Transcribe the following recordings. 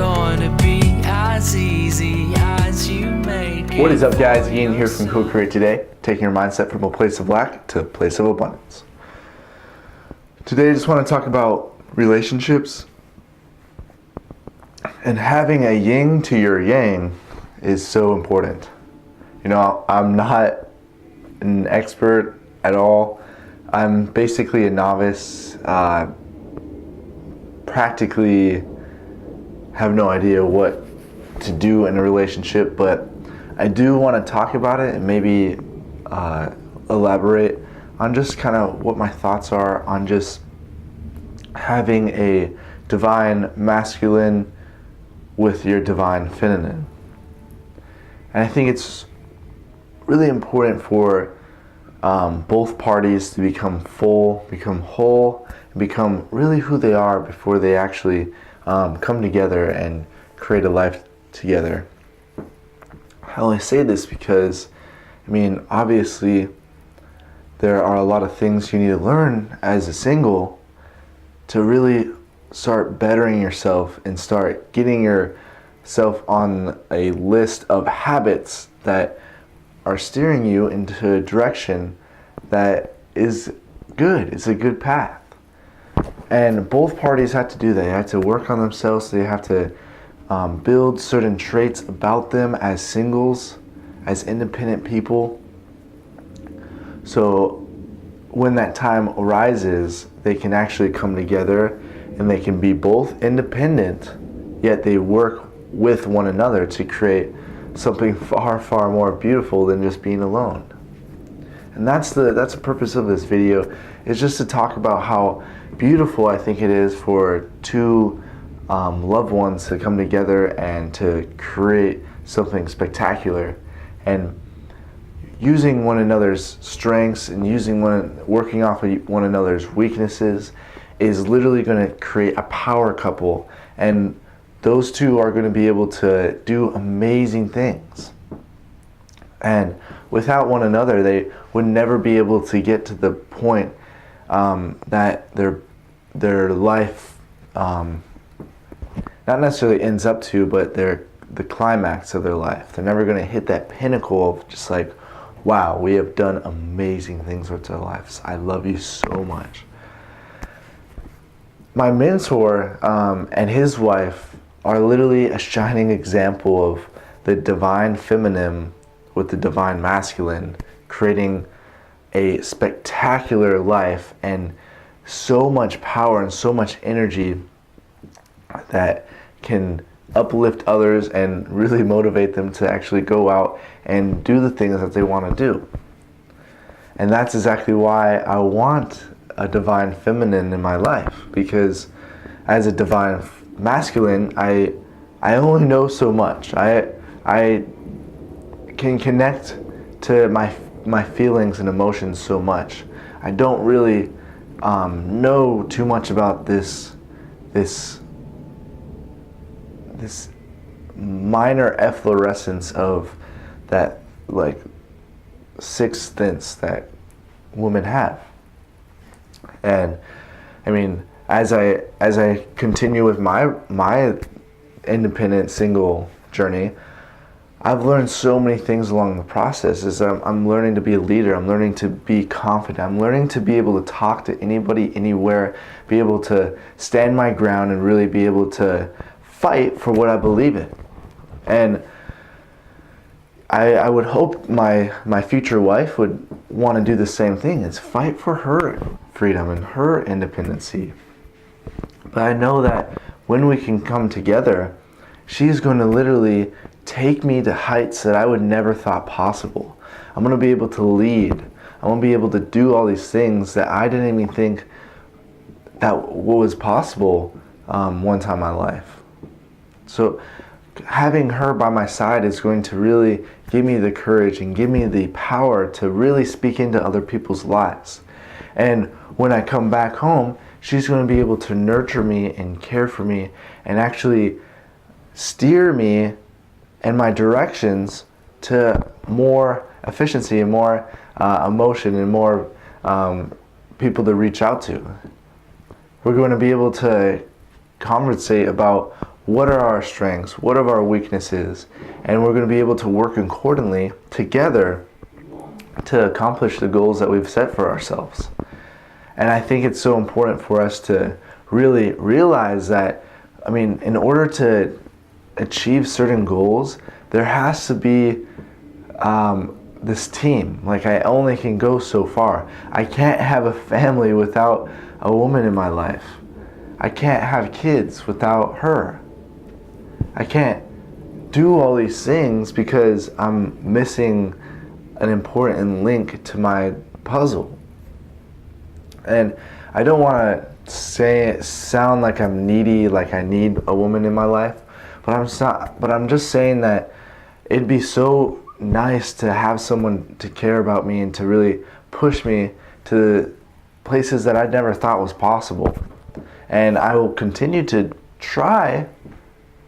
gonna be as easy as you make it. What is up, guys? Ian here from Co-Create Today, taking your mindset from a place of lack to a place of abundance. Today I just want to talk about relationships, and having a yin to your yang is so important. You know, I'm not an expert at all. I'm basically a novice, practically have no idea what to do in a relationship, but I do want to talk about it and maybe elaborate on just kind of what my thoughts are on just having a divine masculine with your divine feminine. And I think it's really important for both parties to become full, become whole, and become really who they are before they actually come together and create a life together. I only say this because, I mean, obviously there are a lot of things you need to learn as a single to really start bettering yourself and start getting yourself on a list of habits that are steering you into a direction that is good. It's a good path. And both parties have to do that. They have to work on themselves. They have to build certain traits about them as singles, as independent people. So when that time arises, they can actually come together and they can be both independent, yet they work with one another to create something far, far more beautiful than just being alone. And that's the purpose of this video, is just to talk about how beautiful I think it is for two loved ones to come together and to create something spectacular, and using one another's strengths and working off of one another's weaknesses is literally going to create a power couple, and those two are going to be able to do amazing things. And without one another, they would never be able to get to the point that their life not necessarily ends up to, but the climax of their life. They're never going to hit that pinnacle of just like, wow, we have done amazing things with our lives. I love you so much. My mentor and his wife are literally a shining example of the divine feminine with the divine masculine, creating a spectacular life and so much power and so much energy that can uplift others and really motivate them to actually go out and do the things that they want to do. And that's exactly why I want a divine feminine in my life, because as a divine masculine, I only know so much. I can connect to my feelings and emotions so much. I don't really know too much about this minor efflorescence of that, like, sixth sense that women have. And I mean, as I continue with my independent single journey, I've learned so many things along the process. I'm learning to be a leader. I'm learning to be confident. I'm learning to be able to talk to anybody, anywhere, be able to stand my ground and really be able to fight for what I believe in. And I would hope my future wife would want to do the same thing, is fight for her freedom and her independency. But I know that when we can come together, she's going to literally take me to heights that I would never thought possible. I'm going to be able to lead. I'm going to be able to do all these things that I didn't even think that was possible one time in my life. So having her by my side is going to really give me the courage and give me the power to really speak into other people's lives. And when I come back home, she's going to be able to nurture me and care for me and actually steer me and my directions to more efficiency and more emotion and more people to reach out to. We're going to be able to conversate about what are our strengths, what are our weaknesses, and we're going to be able to work accordingly together to accomplish the goals that we've set for ourselves. And I think it's so important for us to really realize that, I mean, in order to achieve certain goals, there has to be this team. Like, I only can go so far. I can't have a family without a woman in my life. I can't have kids without her. I can't do all these things because I'm missing an important link to my puzzle. And I don't want to sound like I'm needy, like I need a woman in my life, but I'm just saying that it'd be so nice to have someone to care about me and to really push me to places that I never thought was possible. And I will continue to try.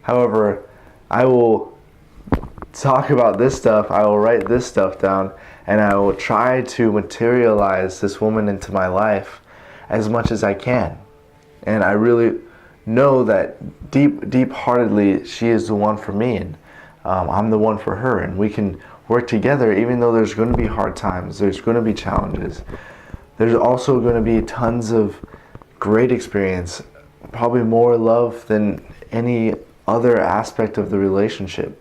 However, I will talk about this stuff, I will write this stuff down, and I will try to materialize this woman into my life as much as I can. And I really know that deep-heartedly, she is the one for me, and I'm the one for her, and we can work together even though there's going to be hard times, there's going to be challenges. There's also going to be tons of great experience, probably more love than any other aspect of the relationship.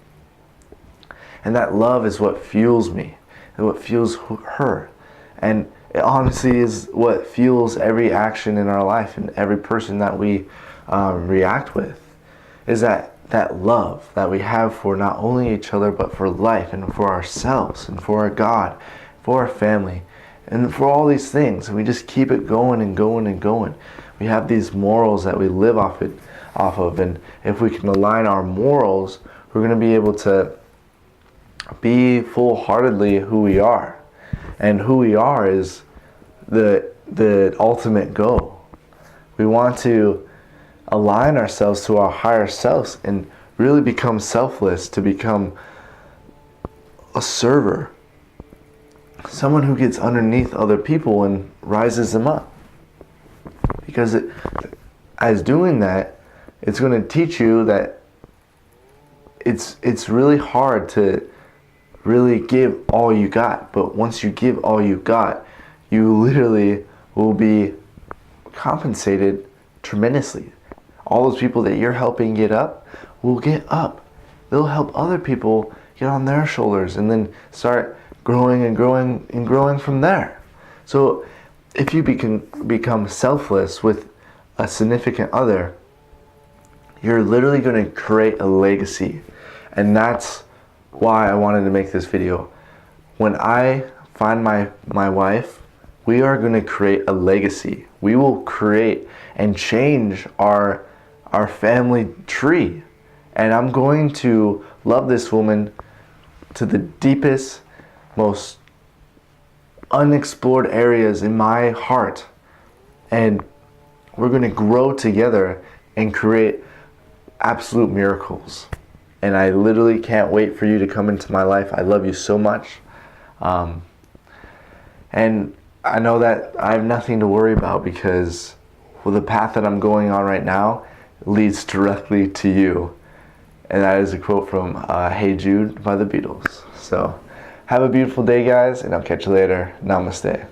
And that love is what fuels me and what fuels her. And it honestly is what fuels every action in our life and every person that we react with, is that love that we have for not only each other but for life and for ourselves and for our God, for our family, and for all these things. And we just keep it going and going and going. We have these morals that we live off of, and if we can align our morals, we're going to be able to be full-heartedly who we are. And who we are is the ultimate goal. We want to align ourselves to our higher selves and really become selfless, to become a server, someone who gets underneath other people and rises them up. Because as doing that, it's going to teach you that it's really hard to really give all you got. But once you give all you got, you literally will be compensated tremendously. All those people that you're helping get up will get up. They'll help other people get on their shoulders and then start growing and growing and growing from there. So if you become selfless with a significant other, you're literally going to create a legacy. And that's why I wanted to make this video. When I find my wife, we are going to create a legacy. We will create and change our family tree. And I'm going to love this woman to the deepest, most unexplored areas in my heart. And we're going to grow together and create absolute miracles. And I literally can't wait for you to come into my life. I love you so much. And I know that I have nothing to worry about because, well, the path that I'm going on right now leads directly to you. And that is a quote from Hey Jude by the Beatles. So have a beautiful day, guys, and I'll catch you later. Namaste.